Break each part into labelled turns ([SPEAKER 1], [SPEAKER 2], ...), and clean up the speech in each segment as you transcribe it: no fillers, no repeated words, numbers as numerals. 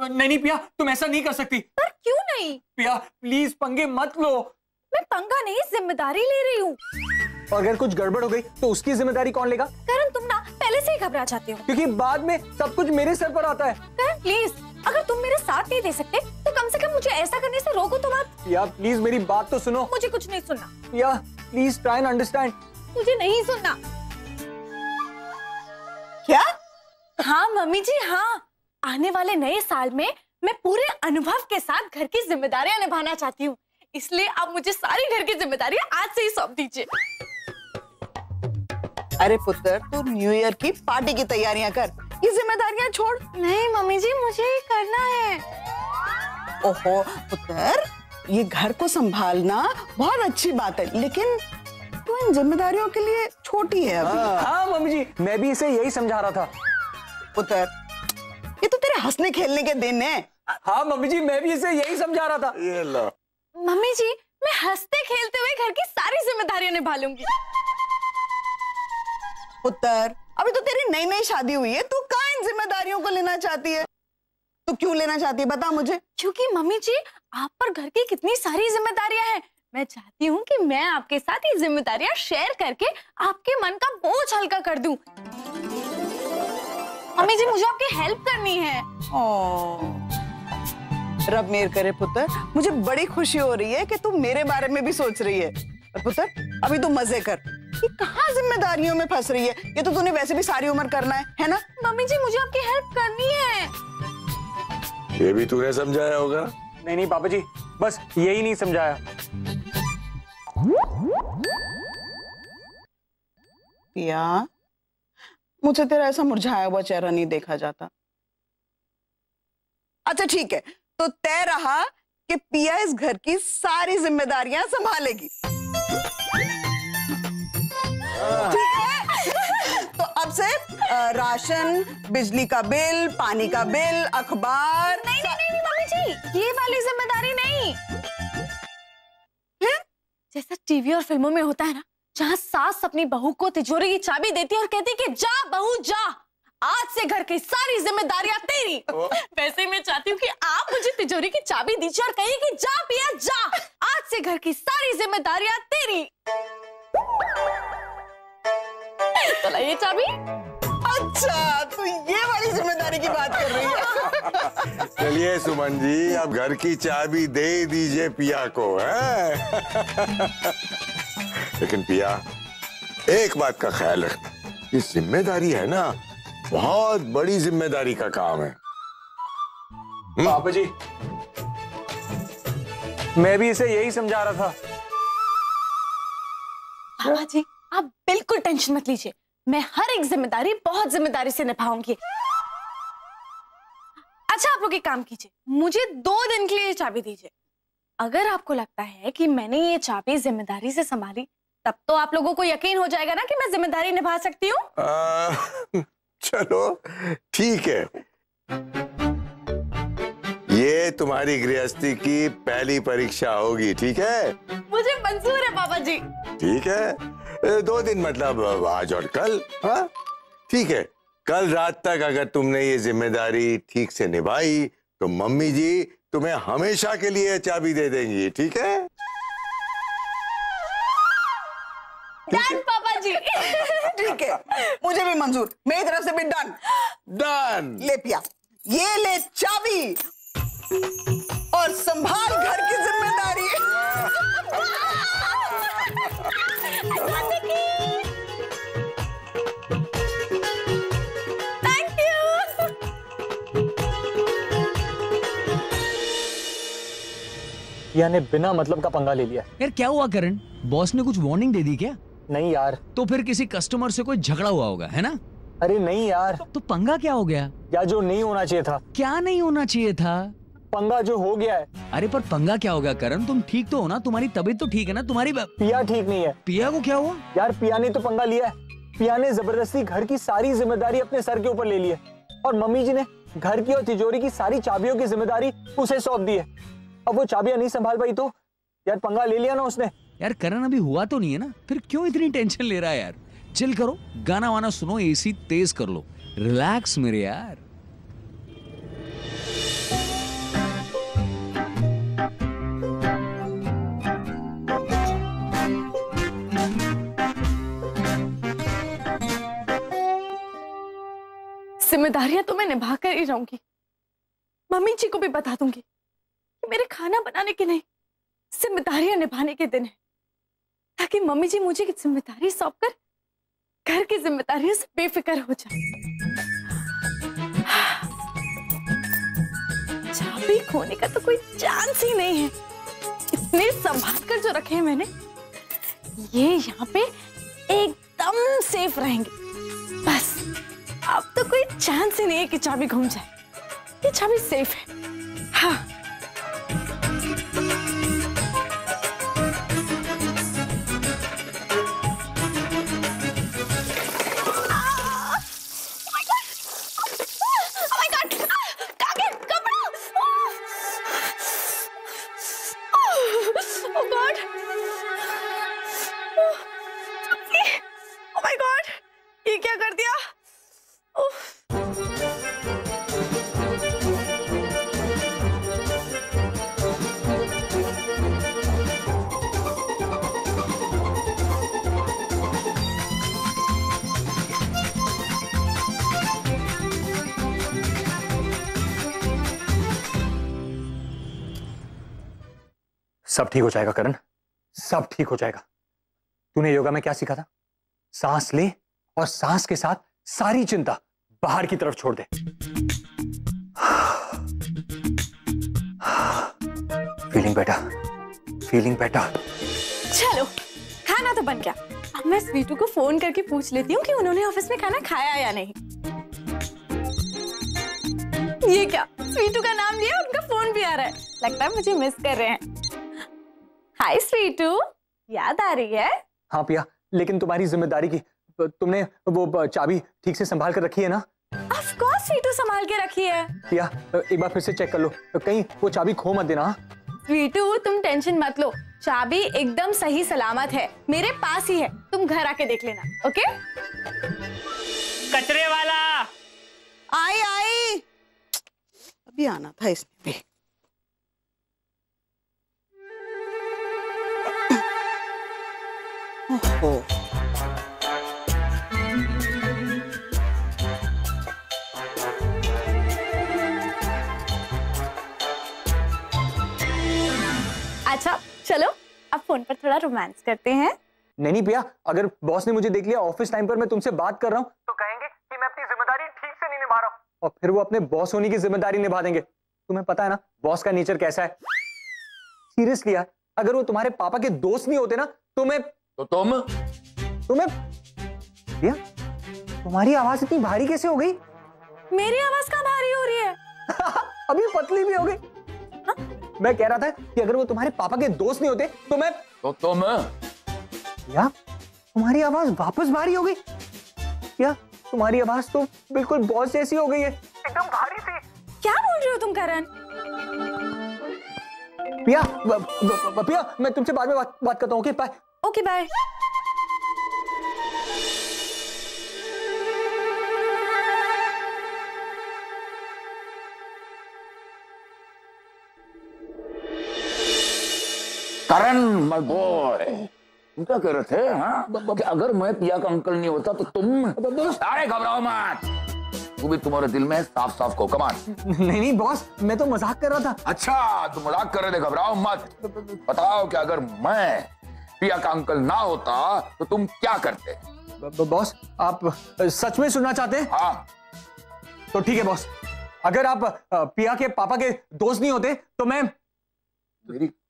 [SPEAKER 1] नहीं नहीं पिया, तुम ऐसा नहीं कर सकती।
[SPEAKER 2] पर क्यों नहीं?
[SPEAKER 1] पिया प्लीज पंगे मत लो।
[SPEAKER 2] मैं पंगा नहीं, जिम्मेदारी ले रही हूँ।
[SPEAKER 1] और अगर कुछ गड़बड़ हो गई तो उसकी जिम्मेदारी कौन लेगा?
[SPEAKER 2] करण तुम ना पहले से ही घबरा जाते हो,
[SPEAKER 1] क्योंकि बाद में सब कुछ मेरे सर पर आता है।
[SPEAKER 2] करण प्लीज, अगर तुम मेरे साथ नहीं दे सकते तो कम से कम मुझे ऐसा करने से रोको तो मत।
[SPEAKER 1] पिया प्लीज मेरी बात तो सुनो।
[SPEAKER 2] मुझे कुछ नहीं सुनना।
[SPEAKER 1] पिया प्लीज ट्राई एंड अंडरस्टैंड।
[SPEAKER 2] मुझे नहीं सुनना।
[SPEAKER 3] क्या?
[SPEAKER 2] हाँ मम्मी जी हाँ, आने वाले नए साल में मैं पूरे अनुभव के साथ घर की जिम्मेदारियां निभाना चाहती हूँ, इसलिए आप मुझे सारी घर की जिम्मेदारियां आज से ही सौंप दीजिए।
[SPEAKER 3] अरे पुत्र, तू न्यू ईयर की पार्टी की तैयारियां कर, ये जिम्मेदारियां छोड़।
[SPEAKER 2] नहीं मम्मी जी, मुझे ही करना है।
[SPEAKER 3] ओहो पुत्र, ये घर को संभालना बहुत अच्छी बात है, लेकिन तू इन जिम्मेदारियों के लिए छोटी है अभी।
[SPEAKER 1] हाँ मम्मी जी, मैं भी इसे यही समझा रहा था।
[SPEAKER 3] पुत्र, ये तो तेरे हंसने खेलने के दिन है।
[SPEAKER 1] हाँ मम्मी जी, मैं भी इसे यही समझा रहा था।
[SPEAKER 4] ये लो।
[SPEAKER 2] मम्मी जी, मैं हंसते खेलते हुए घर की सारी जिम्मेदारियां निभा लूंगी।
[SPEAKER 3] पुत्र, अभी तो तेरी नई नई शादी हुई है, तू कहाँ इन जिम्मेदारियों को लेना चाहती है? तू क्यों लेना चाहती है, बता मुझे।
[SPEAKER 2] क्योंकि मम्मी जी, आप पर घर की कितनी सारी जिम्मेदारियां हैं, मैं चाहती हूँ कि मैं आपके साथ ये जिम्मेदारियां शेयर करके आपके मन का बोझ हल्का कर दूं। मम्मी जी, मुझे आपकी हेल्प करनी है।
[SPEAKER 3] रब मेहर करे पुत्र, मुझे बड़ी खुशी हो रही है कि तू मेरे बारे में भी सोच रही है। और पुत्र, अभी तू मजे कर, ये कहाँ जिम्मेदारियों में फंस रही है, ये तो तूने वैसे भी सारी उम्र करना है ना?
[SPEAKER 2] मम्मी जी, मुझे आपकी हेल्प करनी है।
[SPEAKER 4] ये भी तूने समझाया होगा?
[SPEAKER 1] नहीं नहीं पापा जी, बस यही नहीं समझाया।
[SPEAKER 3] पिया, मुझे तेरा ऐसा मुरझाया हुआ चेहरा नहीं देखा जाता। अच्छा ठीक है, तो तय रहा कि पिया इस घर की सारी जिम्मेदारियां संभालेगी। ठीक है? तो अब से राशन, बिजली का बिल, पानी का बिल, अखबार।
[SPEAKER 2] नहीं नहीं नहीं मम्मी जी, ये वाली जिम्मेदारी नहीं। जैसा टीवी और फिल्मों में होता है ना, जहाँ सास अपनी बहू को तिजोरी की चाबी देती है और कहती है कि जा बहू जा, आज से घर की सारी जिम्मेदारियां तेरी। वैसे ही मैं चाहती हूँ कि आप मुझे तिजोरी की चाबी दीजिए और कहिए कि जा पिया जा, आज से घर की सारी जिम्मेदारियां तेरी। तो लाइए चाबी।
[SPEAKER 3] अच्छा, तो ये वाली जिम्मेदारी की बात कर रही है।
[SPEAKER 4] चलिए सुमन जी, अब घर की चाबी दे दीजिए पिया को, है? लेकिन पिया, एक बात का ख्याल रखना, ये जिम्मेदारी है ना, बहुत बड़ी जिम्मेदारी का काम है।
[SPEAKER 1] पापा जी, मैं भी इसे यही समझा रहा था।
[SPEAKER 2] पापा जी, आप बिल्कुल टेंशन मत लीजिए, मैं हर एक जिम्मेदारी बहुत जिम्मेदारी से निभाऊंगी। अच्छा आप लोग एक काम कीजिए, मुझे 2 दिन के लिए चाबी दीजिए। अगर आपको लगता है कि मैंने ये चाबी जिम्मेदारी से संभाली, तब तो आप लोगों को यकीन हो जाएगा ना कि मैं जिम्मेदारी निभा सकती हूँ।
[SPEAKER 4] चलो ठीक है, ये तुम्हारी गृहस्थी की पहली परीक्षा होगी, ठीक है?
[SPEAKER 2] मुझे मंजूर है पापा जी।
[SPEAKER 4] ठीक है, 2 दिन मतलब आज और कल। हाँ ठीक है, कल रात तक अगर तुमने ये जिम्मेदारी ठीक से निभाई तो मम्मी जी तुम्हें हमेशा के लिए चाबी दे देंगी, ठीक है?
[SPEAKER 2] डन पापा जी।
[SPEAKER 3] ठीक है, मुझे भी मंजूर, मेरी तरफ से भी डन।
[SPEAKER 4] डन।
[SPEAKER 3] ले पिया, ये ले चाबी और संभाल घर की जिम्मेदारी।
[SPEAKER 2] Thank you.
[SPEAKER 1] पिया ने बिना मतलब का पंगा ले लिया।
[SPEAKER 5] यार क्या हुआ करण, बॉस ने कुछ वार्निंग दे दी क्या?
[SPEAKER 1] नहीं यार।
[SPEAKER 5] तो फिर किसी कस्टमर से कोई झगड़ा हुआ होगा, है ना?
[SPEAKER 1] अरे नहीं यार।
[SPEAKER 5] तो पंगा क्या हो गया?
[SPEAKER 1] यार जो नहीं होना चाहिए था।
[SPEAKER 5] क्या नहीं होना चाहिए था?
[SPEAKER 1] पंगा जो हो गया है।
[SPEAKER 5] अरे पर पंगा क्या हो गया करण, तुम ठीक तो हो ना? तुम्हारी तबीयत तो ठीक है ना? तुम्हारी
[SPEAKER 1] पिया ठीक नहीं है।
[SPEAKER 5] पिया को क्या हुआ?
[SPEAKER 1] यार पिया ने तो पंगा लिया है। पिया ने जबरदस्ती घर की सारी जिम्मेदारी अपने सर के ऊपर ले ली है और मम्मी जी ने घर की और तिजोरी की सारी चाबियों की जिम्मेदारी उसे सौंप दी है। अब वो चाबियां नहीं संभाल पाई तो यार पंगा ले लिया ना उसने।
[SPEAKER 5] यार करण अभी हुआ तो नहीं है ना, फिर क्यों इतनी टेंशन ले रहा है यार? चिल करो, गाना वाना सुनो, एसी तेज कर लो, रिलैक्स मेरे यार।
[SPEAKER 2] जिम्मेदारियां तो मैं निभा कर ही रहूंगी। मम्मी जी को भी बता दूंगी कि मेरे खाना बनाने के नहीं, जिम्मेदारियां निभाने के दिन है, ताकि मम्मी जी मुझे जिम्मेदारी सौंपकर घर की जिम्मेदारियों से बेफिक्र हो जाए। चाबी खोने का तो कोई चांस ही नहीं है। इतने संभाल कर जो रखे हैं मैंने, ये यहाँ पे एकदम सेफ रहेंगे। बस अब तो कोई चांस ही नहीं है कि चाबी घूम जाए। ये चाबी सेफ है। हाँ।
[SPEAKER 1] सब ठीक हो जाएगा करण, सब ठीक हो जाएगा। तूने योगा में क्या सीखा था? सांस ले और सांस के साथ सारी चिंता बाहर की तरफ छोड़ दे। Feeling better, feeling better.
[SPEAKER 2] चलो खाना तो बन गया। अब मैं स्वीटू को फोन करके पूछ लेती हूँ कि उन्होंने ऑफिस में खाना खाया या नहीं। ये क्या, स्वीटू का नाम लिया, उनका फोन भी आ रहा है। लगता है मुझे मिस कर रहे हैं। हाय स्वीटू, याद आ रही है?
[SPEAKER 1] हाँ पिया, लेकिन तुम्हारी जिम्मेदारी की तुमने वो चाबी ठीक से संभाल कर रखी है ना?
[SPEAKER 2] ऑफ कोर्स स्वीटू संभाल के रखी है।
[SPEAKER 1] पिया एक बार फिर से चेक कर लो, कहीं वो चाबी खो मत देना।
[SPEAKER 2] स्वीटू तुम टेंशन मत लो, चाबी एकदम सही सलामत है, मेरे पास ही है। तुम घर आके देख लेना। ओके?
[SPEAKER 6] कचरे वाला
[SPEAKER 3] आई आई, अभी आना था इसमें भी। ओहो,
[SPEAKER 2] अच्छा चलो अब फोन पर थोड़ा रोमांस करते हैं।
[SPEAKER 1] नहीं पिया, अगर बॉस ने मुझे देख लिया ऑफिस टाइम पर मैं तुमसे बात कर रहा हूँ तो कहेंगे कि मैं अपनी जिम्मेदारी ठीक से नहीं निभा रहा हूँ, और फिर वो अपने बॉस होने की जिम्मेदारी निभा देंगे। तुम्हें पता है ना बॉस का नेचर कैसा है। सीरियसली यार, अगर वो तुम्हारे पापा के दोस्त नहीं होते ना तो मैं तुम्हें पिया, तुम्हारी आवाज इतनी भारी कैसे हो गई?
[SPEAKER 2] मेरी आवाज कहाँ भारी हो रही है?
[SPEAKER 1] अभी पतली भी हो गई। हाँ? मैं कह रहा था कि अगर वो तुम्हारे पापा के दोस्त नहीं होते तो मैं या तुम्हारी आवाज वापस भारी हो गई। या तुम्हारी आवाज तो बिल्कुल बॉस जैसी हो गई है, एकदम भारी सी।
[SPEAKER 2] क्या बोल रहे हो तुम करण?
[SPEAKER 1] पिया पिया, मैं तुमसे बाद में बात करता हूँ। Okay bye.
[SPEAKER 2] Okay bye.
[SPEAKER 7] Karan my boy, तुम क्या कह रहे थे? हाँ? कि अगर मैं पिया का अंकल नहीं होता तो तुम। अरे घबराओ मत, तू भी तुम्हारे दिल में साफ साफ को कमान।
[SPEAKER 1] नहीं बॉस, मैं तो मजाक कर रहा था।
[SPEAKER 7] अच्छा तुम मजाक कर रहे थे, घबराओ मत। बताओ कि अगर मैं पिया का अंकल ना होता तो तुम क्या करते?
[SPEAKER 1] बॉस आप सच में सुनना चाहते हैं?
[SPEAKER 7] हाँ
[SPEAKER 1] तो ठीक है बॉस, अगर आप पिया के पापा के दोस्त नहीं होते तो मैं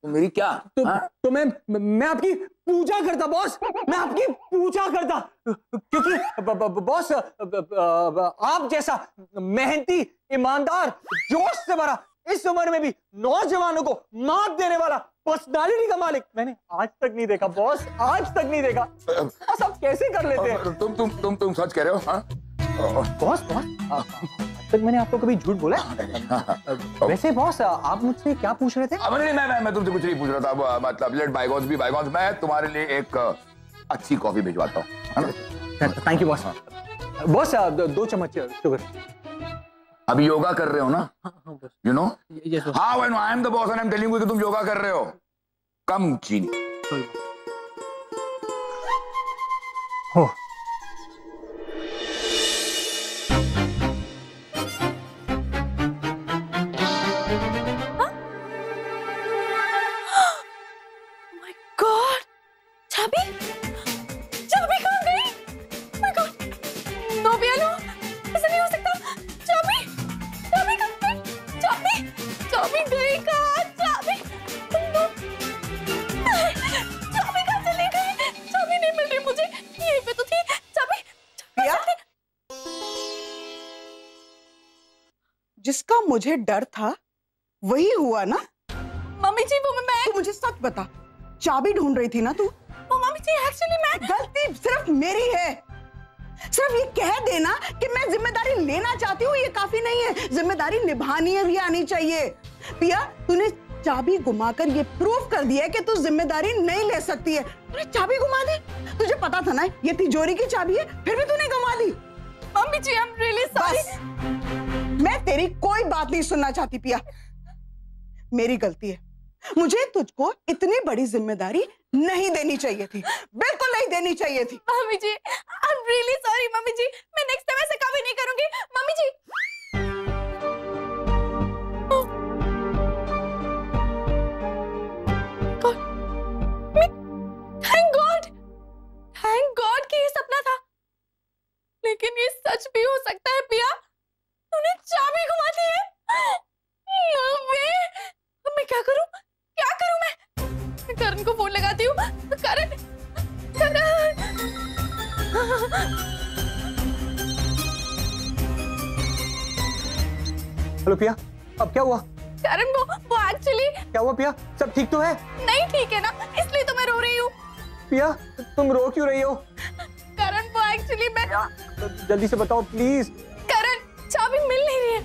[SPEAKER 7] मेरी क्या?
[SPEAKER 1] तो मैं आपकी पूजा करता बॉस, मैं आपकी पूजा करता, क्योंकि बॉस आप जैसा मेहनती, ईमानदार, जोश से भरा, इस उम्र में भी नौजवानों को मात देने वाला पर्सनालिटी का मालिक मैंने आज तक नहीं देखा बॉस, आज तक नहीं देखा। बॉस आप कैसे कर लेते हैं?
[SPEAKER 7] तुम सच कह रहे हो? हाँ?
[SPEAKER 1] बॉस आज तक मैंने आपको कभी झूठ बोला? वैसे बॉस आप मुझसे क्या पूछ रहे थे?
[SPEAKER 7] मैं तुमसे कुछ नहीं पूछ रहा था, मतलब लेट बायगॉन्स बी बायगॉन्स। मैं तुम्हारे लिए एक अच्छी कॉफी भिजवाता हूँ।
[SPEAKER 1] Thank you boss. बॉस 2 चम्मच शुगर।
[SPEAKER 7] अभी योगा कर रहे हो ना? You know? हाँ I am the boss and I am telling you कि तुम योगा कर रहे हो। कम चीनी।
[SPEAKER 2] चाबी चाबी कहाँ गई? My God! नो पियानो, ऐसा नहीं हो सकता। चाबी चाबी कहाँ गई? चाबी चाबी गई कहाँ? चाबी चाबी कहाँ चली गई? चाबी नहीं मिल रही मुझे, यहीं पे तो थी चाबी।
[SPEAKER 3] पिया, जिसका मुझे डर था वही हुआ ना?
[SPEAKER 2] मम्मी जी वो मैं
[SPEAKER 3] तू मुझे सच बता, चाबी ढूंढ रही थी ना तू?
[SPEAKER 2] वो मम्मी जी एक्चुअली मैं
[SPEAKER 3] गलती सिर्फ मेरी है। सिर्फ ये कह देना कि मैं जिम्मेदारी लेना चाहती हूँ, ये काफी नहीं है। जिम्मेदारी निभानी है भी आनी चाहिए। पिया, तूने चाबी घुमाकर ये प्रूव कर दिया है कि तू जिम्मेदारी नहीं ले सकती है। तूने चाबी घुमा दी। तुझे पता था ना ये तिजोरी की चाबी है, फिर भी तूने घुमा दी।
[SPEAKER 2] Mummy ji I am really sorry.
[SPEAKER 3] बस, मैं तेरी कोई बात नहीं सुनना चाहती पिया। मेरी गलती है, मुझे तुझको इतनी बड़ी जिम्मेदारी नहीं देनी चाहिए थी, बिल्कुल नहीं देनी चाहिए थी।
[SPEAKER 2] Mummy ji I am really sorry mummy ji, मैं नेक्स्ट टाइम ऐसे कभी नहीं करूंगी मम्मी जी। थैंक गॉड कि ये सपना था, लेकिन ये सच भी हो सकता है। पिया तूने चाबी घुमा दी है। मैं क्या करूं मैं? करण को फोन लगाती हूँ। करण
[SPEAKER 1] हेलो पिया, अब क्या हुआ?
[SPEAKER 2] करण वो एक्चुअली
[SPEAKER 1] क्या हुआ पिया? सब ठीक तो है?
[SPEAKER 2] नहीं ठीक है ना, इसलिए तो मैं रो रही हूँ।
[SPEAKER 1] पिया तुम रो क्यों रही हो?
[SPEAKER 2] करण वो एक्चुअली मैं
[SPEAKER 1] जल्दी से बताओ प्लीज।
[SPEAKER 2] करण चाबी मिल नहीं रही है,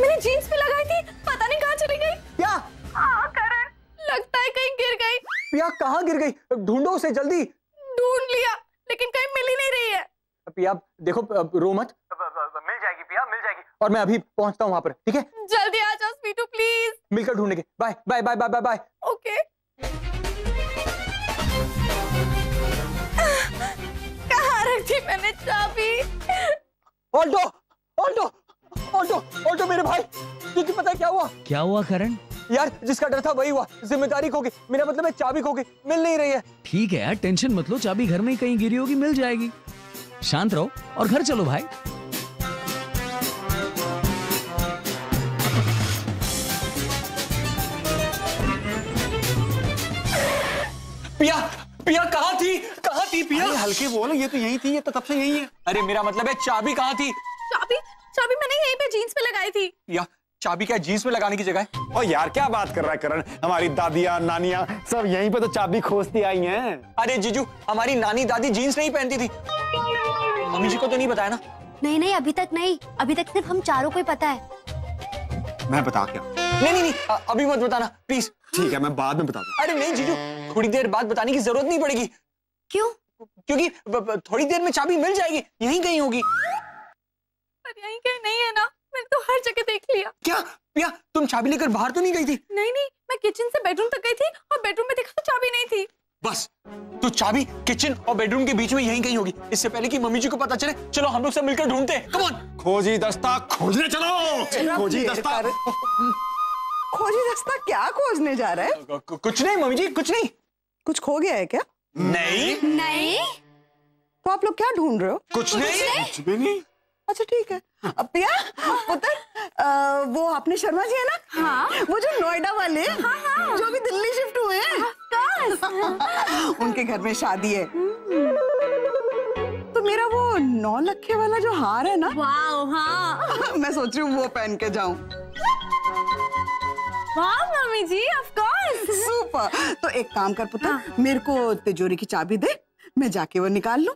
[SPEAKER 2] मैंने जीन्स पे लगाई थी, पता नहीं कहाँ चली गई।
[SPEAKER 1] क्या?
[SPEAKER 2] हाँ करण, लगता है कहीं गिर गई।
[SPEAKER 1] पिया कहाँ गिर गई? ढूंढो उसे जल्दी।
[SPEAKER 2] ढूंढ लिया लेकिन कहीं मिल ही नहीं रही है।
[SPEAKER 1] पिया देखो, रो मत, मिल जाएगी पिया, मिल जाएगी। और मैं अभी पहुंचता हूँ वहां पर, ठीक है?
[SPEAKER 2] जल्दी आ जाओ स्वीटू प्लीज।
[SPEAKER 1] मिलकर ढूंढेंगे। Bye bye bye bye bye bye.
[SPEAKER 2] Okay. कहाँ रख दी मैंने चाबी?
[SPEAKER 1] ऑल्टो ऑल्टो ऑल्टो ऑल्टो मेरे भाई, तुझे पता है क्या हुआ?
[SPEAKER 5] क्या हुआ करण?
[SPEAKER 1] यार जिसका डर था वही हुआ, जिम्मेदारी खो गई। मेरा मतलब है चाबी खो गई, मिल नहीं रही है।
[SPEAKER 5] ठीक है यार, टेंशन मत लो, चाबी घर में ही कहीं गिरी होगी, मिल जाएगी। शांत रहो और घर चलो भाई।
[SPEAKER 1] पिया पिया कहाँ थी पिया?
[SPEAKER 6] हल्के बोलो, ये तो यही थी, ये तो तब से यही है।
[SPEAKER 1] अरे मेरा मतलब है चाबी कहाँ थी?
[SPEAKER 2] चाबी मैंने यहीं पे जीन्स पे लगाई थी।
[SPEAKER 1] या चाबी क्या जीन्स में लगाने की जगह है?
[SPEAKER 6] और यार क्या बात कर रहा है करण, हमारी दादियाँ नानियाँ सब यहीं पे तो चाबी खोजती आई हैं।
[SPEAKER 1] अरे जीजू, हमारी नानी दादी जीन्स नहीं पहनती थी। मम्मी जी को तो नहीं बताया ना?
[SPEAKER 8] नहीं अभी तक नहीं, अभी तक सिर्फ हम चारों को ही पता है।
[SPEAKER 6] मैं बता क्या?
[SPEAKER 1] नहीं अभी मत बताना प्लीज।
[SPEAKER 6] ठीक है, मैं बाद में बता दूं।
[SPEAKER 1] अरे नहीं जीजू, थोड़ी देर बाद बताने की जरूरत नहीं पड़ेगी।
[SPEAKER 8] क्यों?
[SPEAKER 1] क्योंकि थोड़ी देर में चाबी मिल जाएगी, यहीं कहीं होगी।
[SPEAKER 2] पर यहीं कहीं नहीं है ना, मैंने तो हर जगह देख लिया।
[SPEAKER 1] क्या पिया, तुम चाबी लेकर बाहर तो नहीं गई थी?
[SPEAKER 2] नहीं मैं किचन से बेडरूम तक गई थी और बेडरूम में देखा तो चाबी नहीं थी।
[SPEAKER 1] बस तो चाबी किचन और बेडरूम के बीच में यहीं कहीं होगी। इससे पहले कि मम्मी जी को पता चले, चलो हम लोग सब मिलकर ढूंढते हैं। कम ऑन,
[SPEAKER 6] खोजी दस्ता खोजने चलो। खोजी दस्ता
[SPEAKER 3] खोजी दस्ता क्या खोजने जा रहा है?
[SPEAKER 1] कुछ नहीं मम्मी जी, कुछ नहीं।
[SPEAKER 3] कुछ खो गया है क्या?
[SPEAKER 1] नहीं
[SPEAKER 3] तो आप लोग क्या ढूंढ रहे हो?
[SPEAKER 1] कुछ नहीं।
[SPEAKER 6] कुछ भी नहीं।
[SPEAKER 3] अच्छा ठीक है। अब पिया पुत्र, वो अपने शर्मा जी है ना? हाँ। वो जो नोएडा वाले, जो अभी दिल्ली शिफ्ट हुए हैं, उनके घर में शादी है। तो मेरा वो 9 लखे वाला जो हार है ना,
[SPEAKER 2] वाओ, हाँ।
[SPEAKER 3] मैं सोच रही हूँ वो पहन के जाऊं।
[SPEAKER 2] वाह मम्मी जी, ऑफ कोर्स।
[SPEAKER 3] सुपर। तो एक काम कर पुत्र, मेरे को तिजोरी की चाबी दे, मैं जाके वो निकाल लूं।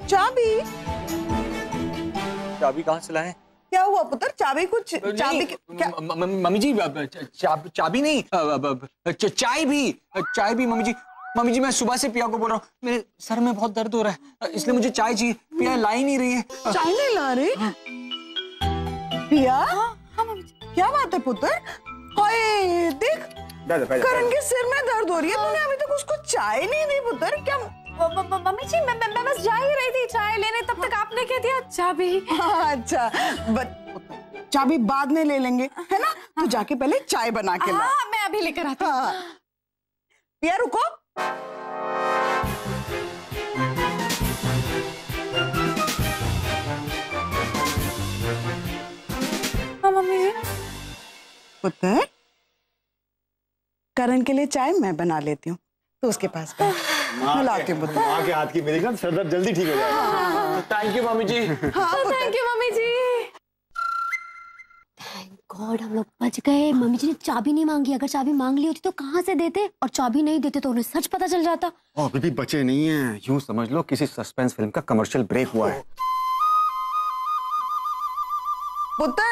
[SPEAKER 2] चाबी?
[SPEAKER 1] चाबी कहाँ से लाए?
[SPEAKER 3] क्या हुआ पुत्र? चाबी कुछ चाबी क्या?
[SPEAKER 1] मम्मी जी चाबी नहीं, चाय भी मम्मी जी। मम्मी जी मैं सुबह से पिया को बोल रहा हूँ, मेरे सर में बहुत दर्द हो रहा है, इसलिए मुझे चाय चाहिए। पिया ला ही नहीं रही है।
[SPEAKER 3] चाय नहीं ला रही? पिया? क्या बात है पुत्र? हाय देख, करण के सिर में दर्द हो रही है, तूने अभी तक उसको चाय नहीं दी पुत्र। क्या?
[SPEAKER 2] मम्मी जी मैं बस जा ही रही थी चाय लेने, तब तक आपने कह दिया चाबी।
[SPEAKER 3] अच्छा चाबी बाद में ले लेंगे, है ना? तो जाके पहले चाय बना के ला।
[SPEAKER 2] हाँ, मैं अभी लेकर आती हूँ।
[SPEAKER 3] पिया रुको।
[SPEAKER 2] हाँ मम्मी।
[SPEAKER 3] पुत्र, करण के लिए चाय मैं बना लेती हूँ, तो उसके पास मैं लाती हूँ।
[SPEAKER 6] माँ के हाथ की मेरी ना सर दर्द जल्दी ठीक हो जाएगा।
[SPEAKER 1] थैंक यू मम्मी जी।
[SPEAKER 2] थैंक यू मम्मी जी।
[SPEAKER 8] गॉड, हम लोग बच गए। मम्मी जी ने चाबी नहीं मांगी, अगर चाबी मांग ली होती तो कहाँ से देते, और चाबी नहीं देते तो उन्हें सच पता चल जाता।
[SPEAKER 6] अभी भी बचे नहीं हैं, यूं समझ लो किसी सस्पेंस फिल्म का कमर्शियल ब्रेक हुआ है।
[SPEAKER 3] पुत्र,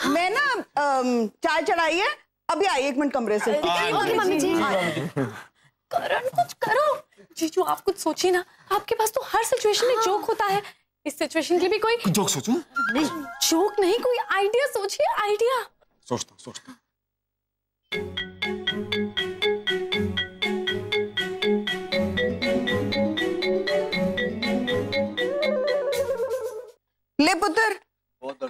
[SPEAKER 3] मैं ना चाय चढ़ाई है, अभी आई 1 मिनट कमरे से।
[SPEAKER 8] ओके मम्मी जी।
[SPEAKER 2] करण कुछ करो। जीजू आप कुछ सोचिए ना, आपके पास तो हर सिचुएशन में जोक होता है, इस सिचुएशन के लिए भी कोई
[SPEAKER 6] जोक सोचूं?
[SPEAKER 2] नहीं, जोक नहीं, कोई आइडिया सोचिए, आइडिया।
[SPEAKER 6] सोचता।
[SPEAKER 3] ले पुत्र,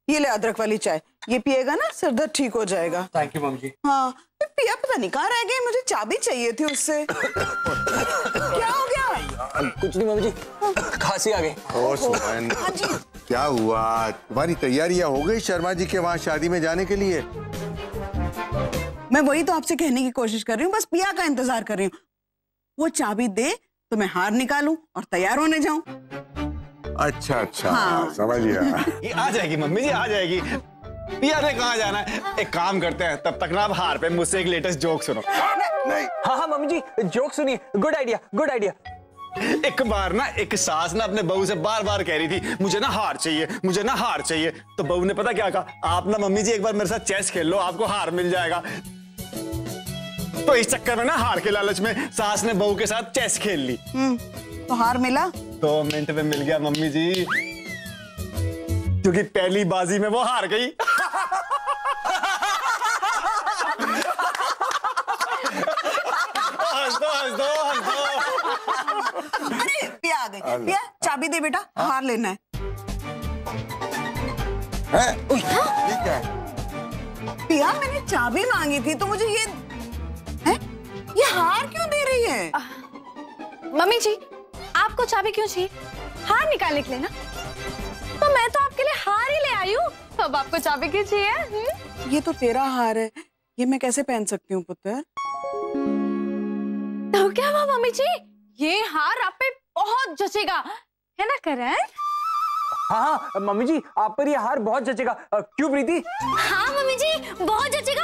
[SPEAKER 3] ये ले अदरक वाली चाय, ये पिएगा ना सिर दर्द ठीक हो जाएगा।
[SPEAKER 1] थैंक यू मम्मी जी।
[SPEAKER 3] हाँ, पिया पता नहीं कहाँ रह गए, मुझे चाबी चाहिए थी उससे। क्या हो गया?
[SPEAKER 1] कुछ नहीं मम्मी जी, खांसी आ गई।
[SPEAKER 4] ओ सुमन, क्या हुआ? तुम्हारी तैयारियां हो गई शर्मा जी के वहाँ शादी में जाने के लिए?
[SPEAKER 3] मैं वही तो आपसे कहने की कोशिश कर रही हूँ, बस पिया का इंतजार कर रही हूँ। वो चाबी दे तो मैं हार निकालूं और तैयार होने जाऊं।
[SPEAKER 4] अच्छा, समझ गया।
[SPEAKER 6] ये आ जाएगी मम्मी जी, आ जाएगी। पिया ने कहाँ जाना है? एक काम करते हैं, तब तक ना आप हार पे मुझसे एक लेटेस्ट जोक सुनो।
[SPEAKER 4] नहीं।
[SPEAKER 1] हाँ मम्मी जी, जोक सुनिए। Good idea.
[SPEAKER 6] एक बार ना एक सास ना अपने बहू से बार बार कह रही थी, मुझे ना हार चाहिए। तो बहू ने पता क्या कहा? आप ना मम्मी जी एक बार मेरे साथ चेस खेल लो, आपको हार मिल जाएगा। तो इस चक्कर में ना हार के लालच में सास ने बहू के साथ चेस खेल ली।
[SPEAKER 3] तो हार मिला?
[SPEAKER 6] 2 मिनट में मिल गया मम्मी जी, क्योंकि पहली बाजी में वो हार गई। हंस दो।
[SPEAKER 3] अरे पिया आ गई। पिया चाबी दे बेटा, हार लेना है।
[SPEAKER 4] ये क्या है?
[SPEAKER 3] पिया मैंने चाबी मांगी थी तो मुझे ये हार क्यों दे रही है?
[SPEAKER 2] मम्मी जी, आपको चाबी क्यों चाहिए? हार निकालने के लिए ना? तो मैं तो आपके लिए हार ही ले आई हूँ, अब आपको चाबी क्यों चाहिए?
[SPEAKER 3] ये तो तेरा हार है, ये मैं कैसे पहन सकती हूँ पुत्र?
[SPEAKER 2] तो क्या हुआ मम्मी जी, ये हार आप पे बहुत जचेगा, है ना करण?
[SPEAKER 1] हाँ मम्मी जी, आप पर ये हार बहुत जचेगा। क्यों प्रीति?
[SPEAKER 8] हाँ मम्मी जी, बहुत जचेगा।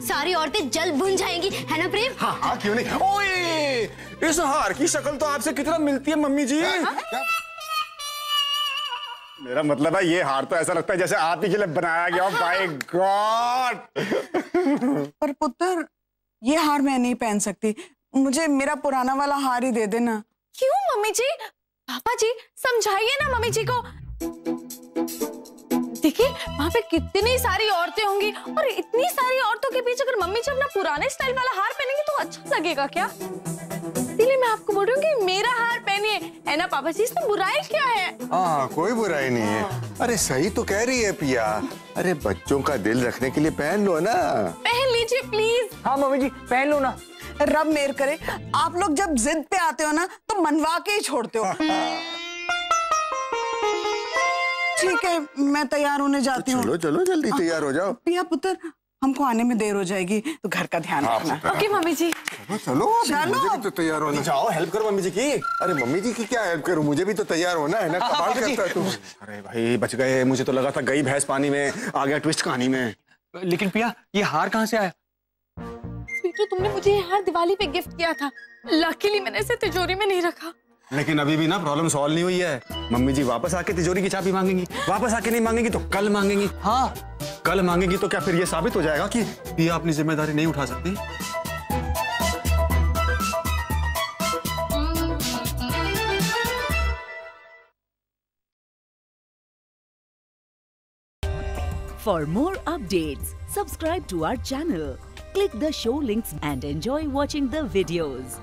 [SPEAKER 8] सारी औरतें जल भुन जाएंगी, है ना प्रेम?
[SPEAKER 6] हाँ क्यों नहीं। ओए, इस हार की शक्ल तो आपसे कितना मिलती है मम्मी जी। मेरा मतलब है ये हार तो ऐसा लगता है जैसे आप ही के लिए बनाया गया। By God.
[SPEAKER 3] पर पुत्र, ये हार मैं नहीं पहन सकती, मुझे मेरा पुराना वाला हार ही दे देना।
[SPEAKER 2] क्यों मम्मी जी? पापा जी समझाइए ना मम्मी जी को। देखिए वहां पे कितनी सारी औरतें होंगी, और इतनी सारी औरतों के बीच अगर मम्मी जी अपना पुराने स्टाइल वाला हार पहनेंगी तो अच्छा लगेगा क्या? इसलिए मैं आपको बोल रही हूँ कि मेरा हार पहनिए, है ना पापा जी? इसमें बुराई क्या है?
[SPEAKER 4] हाँ, कोई बुराई नहीं है। अरे सही तो कह रही है पिया। अरे बच्चों का दिल रखने के लिए पहन लो ना।
[SPEAKER 2] पहन लीजिए प्लीज।
[SPEAKER 1] हाँ मम्मी जी, पहन लो ना।
[SPEAKER 3] रब मेहर करे, आप लोग जब जिद पे आते हो ना तो मनवा के ही छोड़ते हो। ठीक है, मैं तैयार होने जाती हूँ।
[SPEAKER 4] चलो जल्दी तैयार हो जाओ।
[SPEAKER 3] पिया पुत्र, हमको आने में देर हो जाएगी, तो घर का ध्यान रखना।
[SPEAKER 2] ओके मम्मी जी।
[SPEAKER 4] चलो मुझे भी तो तैयार होना।
[SPEAKER 6] जाओ हेल्प करो मम्मी जी की।
[SPEAKER 4] अरे मम्मी जी की क्या हेल्प करूं, मुझे भी तो तैयार होना है ना। कमाल करता है तू।
[SPEAKER 6] अरे भाई बच गए, मुझे तो लगा था गई भैंस पानी में, आ गया ट्विस्ट कहानी में।
[SPEAKER 1] लेकिन पिया, ये हार कहाँ से आया?
[SPEAKER 2] स्वीटू, तुमने मुझे ये हार दिवाली पे गिफ्ट किया था, लकीली मैंने इसे तिजोरी में नहीं रखा।
[SPEAKER 6] लेकिन अभी भी ना प्रॉब्लम सॉल्व नहीं हुई है। मम्मी जी वापस आके तिजोरी की चाबी मांगेंगी, वापस आके नहीं मांगेंगी तो कल मांगेंगी।
[SPEAKER 1] हाँ,
[SPEAKER 6] कल मांगेगी तो क्या फिर ये साबित हो जाएगा कि पिया अपनी जिम्मेदारी नहीं उठा सकती?
[SPEAKER 9] For more updates, subscribe to our channel, click the show links and enjoy watching the videos.